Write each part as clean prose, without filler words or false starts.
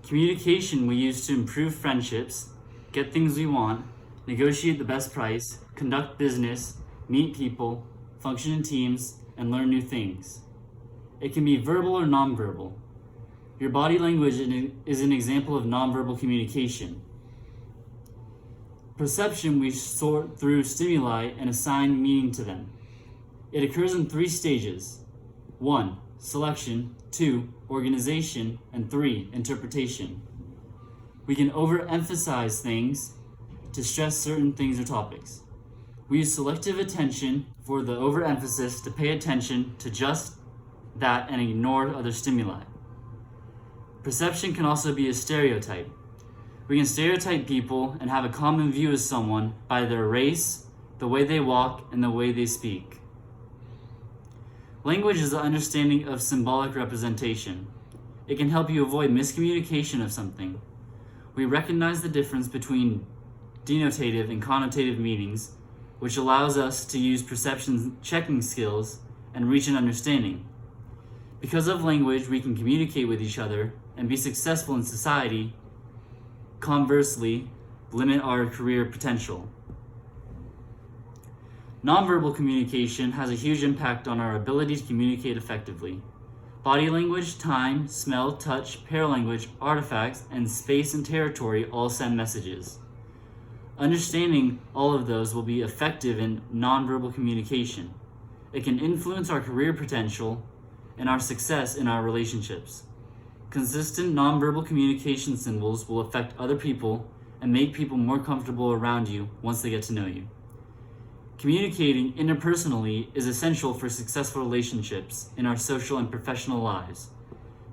Communication we use to improve friendships, get things we want, negotiate the best price, conduct business, meet people, function in teams, and learn new things. It can be verbal or nonverbal. Your body language is an example of nonverbal communication. Perception we sort through stimuli and assign meaning to them. It occurs in 3 stages. 1. Selection. 2. Organization. And 3. Interpretation. We can overemphasize things to stress certain things or topics. We use selective attention for the overemphasis to pay attention to just that and ignore other stimuli. Perception can also be a stereotype. We can stereotype people and have a common view of someone by their race, the way they walk, and the way they speak. Language is the understanding of symbolic representation. It can help you avoid miscommunication of something. We recognize the difference between denotative and connotative meanings, which allows us to use perception checking skills and reach an understanding. Because of language, we can communicate with each other and be successful in society. Conversely, limit our career potential. Nonverbal communication has a huge impact on our ability to communicate effectively. Body language, time, smell, touch, paralanguage, artifacts, and space and territory all send messages. Understanding all of those will be effective in nonverbal communication. It can influence our career potential and our success in our relationships. Consistent nonverbal communication symbols will affect other people and make people more comfortable around you once they get to know you. Communicating interpersonally is essential for successful relationships in our social and professional lives.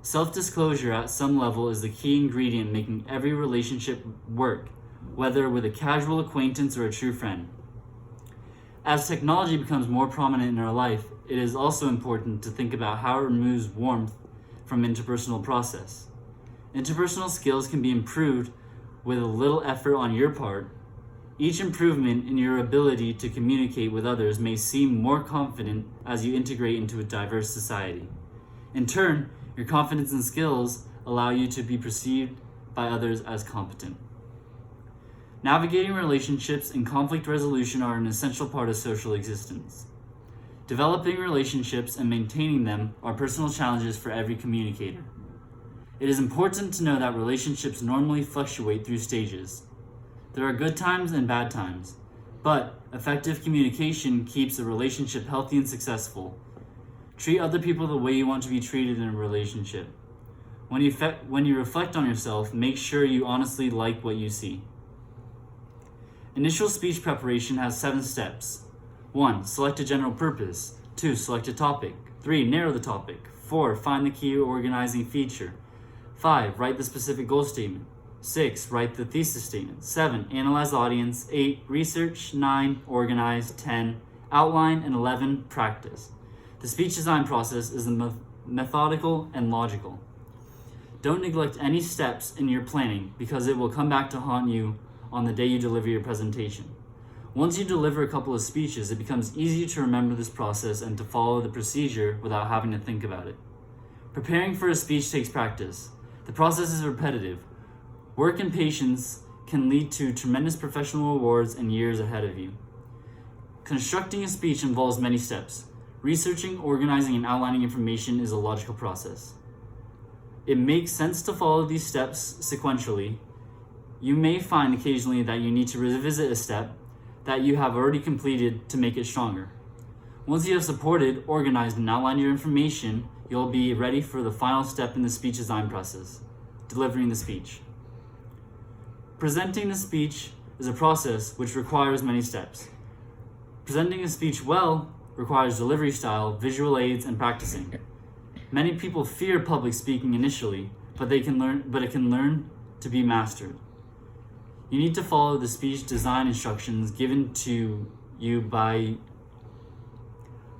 Self-disclosure at some level is the key ingredient making every relationship work, whether with a casual acquaintance or a true friend. As technology becomes more prominent in our life, it is also important to think about how it removes warmth from interpersonal process. Interpersonal skills can be improved with a little effort on your part. Each improvement in your ability to communicate with others may seem more confident as you integrate into a diverse society. In turn, your confidence and skills allow you to be perceived by others as competent. Navigating relationships and conflict resolution are an essential part of social existence. Developing relationships and maintaining them are personal challenges for every communicator. It is important to know that relationships normally fluctuate through stages. There are good times and bad times, but effective communication keeps a relationship healthy and successful. Treat other people the way you want to be treated in a relationship. When you reflect on yourself, make sure you honestly like what you see. Initial speech preparation has 7 steps. 1. Select a general purpose. 2. Select a topic. 3. Narrow the topic. 4. Find the key organizing feature. 5. Write the specific goal statement. 6. Write the thesis statement. 7. Analyze the audience. 8. Research. 9. Organize. 10. Outline. And 11. Practice. The speech design process is methodical and logical. Don't neglect any steps in your planning because it will come back to haunt you on the day you deliver your presentation. Once you deliver a couple of speeches, it becomes easier to remember this process and to follow the procedure without having to think about it. Preparing for a speech takes practice. The process is repetitive. Work and patience can lead to tremendous professional rewards and years ahead of you. Constructing a speech involves many steps. Researching, organizing, and outlining information is a logical process. It makes sense to follow these steps sequentially. You may find occasionally that you need to revisit a step that you have already completed to make it stronger. Once you have supported, organized, and outlined your information, you'll be ready for the final step in the speech design process, delivering the speech. Presenting the speech is a process which requires many steps. Presenting a speech well requires delivery style, visual aids, and practicing. Many people fear public speaking initially, but it can learn to be mastered. You need to follow the speech design instructions given to you by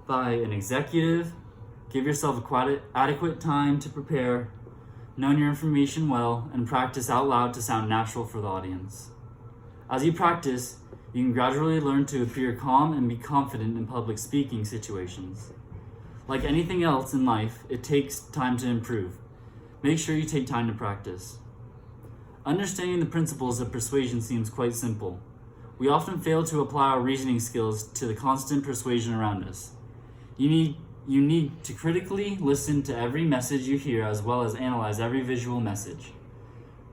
an executive. Give yourself adequate time to prepare, know your information well, and practice out loud to sound natural for the audience. As you practice, you can gradually learn to appear calm and be confident in public speaking situations. Like anything else in life, it takes time to improve. Make sure you take time to practice. Understanding the principles of persuasion seems quite simple. We often fail to apply our reasoning skills to the constant persuasion around us. You need to critically listen to every message you hear as well as analyze every visual message.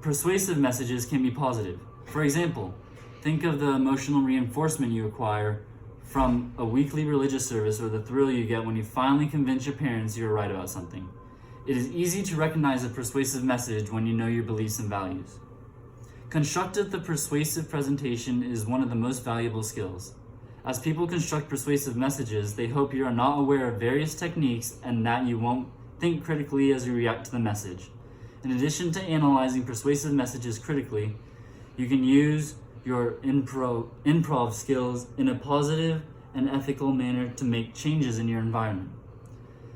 Persuasive messages can be positive. For example, think of the emotional reinforcement you acquire from a weekly religious service or the thrill you get when you finally convince your parents you're right about something. It is easy to recognize a persuasive message when you know your beliefs and values. Constructive the persuasive presentation is one of the most valuable skills. As people construct persuasive messages, they hope you are not aware of various techniques and that you won't think critically as you react to the message. In addition to analyzing persuasive messages critically, you can use your improv skills in a positive and ethical manner to make changes in your environment.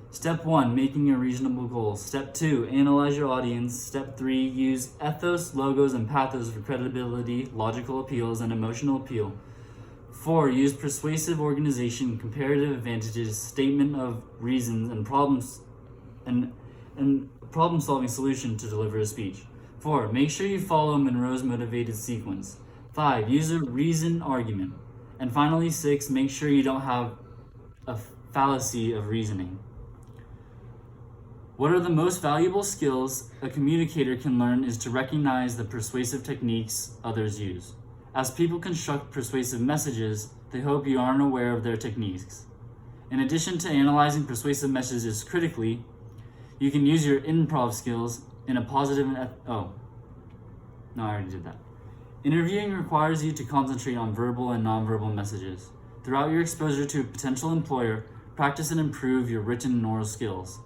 Step 1, making a reasonable goal. Step 2, analyze your audience. Step 3, use ethos, logos, and pathos for credibility, logical appeals, and emotional appeal. 4, use persuasive organization, comparative advantages, statement of reasons, and problem-solving solution to deliver a speech. 4, make sure you follow Monroe's motivated sequence. 5, use a reason argument. And finally, 6, make sure you don't have a fallacy of reasoning. What are the most valuable skills a communicator can learn is to recognize the persuasive techniques others use. As people construct persuasive messages, they hope you aren't aware of their techniques. In addition to analyzing persuasive messages critically, you can use your improv skills in a positive I already did that. Interviewing requires you to concentrate on verbal and nonverbal messages. Throughout your exposure to a potential employer, practice and improve your written and oral skills.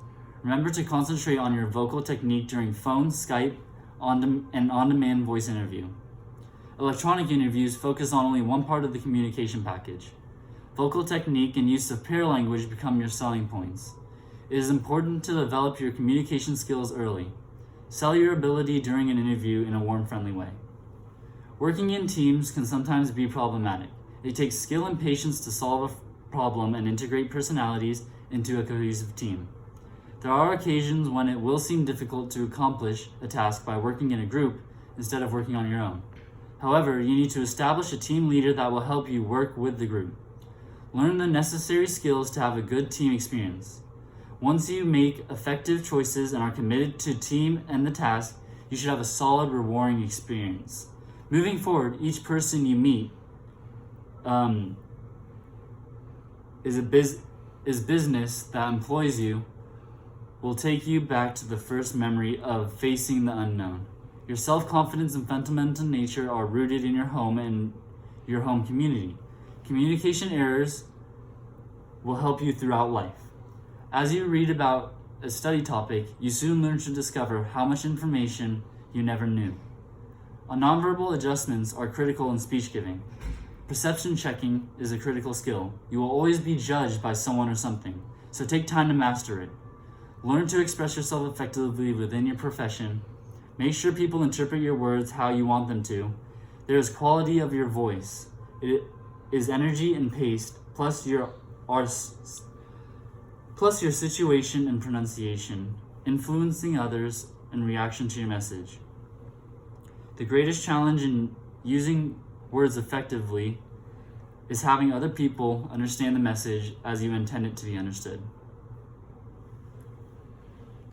Remember to concentrate on your vocal technique during phone, Skype, and on-demand voice interview. Electronic interviews focus on only one part of the communication package. Vocal technique and use of paralanguage become your selling points. It is important to develop your communication skills early. Sell your ability during an interview in a warm, friendly way. Working in teams can sometimes be problematic. It takes skill and patience to solve a problem and integrate personalities into a cohesive team. There are occasions when it will seem difficult to accomplish a task by working in a group instead of working on your own. However, you need to establish a team leader that will help you work with the group. Learn the necessary skills to have a good team experience. Once you make effective choices and are committed to team and the task, you should have a solid, rewarding experience. Moving forward, each person you meet is business that employs you will take you back to the first memory of facing the unknown. Your self-confidence and fundamental nature are rooted in your home and your home community. Communication errors will help you throughout life. As you read about a study topic, you soon learn to discover how much information you never knew. Nonverbal adjustments are critical in speech giving. Perception checking is a critical skill. You will always be judged by someone or something, so take time to master it. Learn to express yourself effectively within your profession. Make sure people interpret your words how you want them to. There is quality of your voice. It is energy and pace, plus your situation and pronunciation, influencing others in reaction to your message. The greatest challenge in using words effectively is having other people understand the message as you intend it to be understood.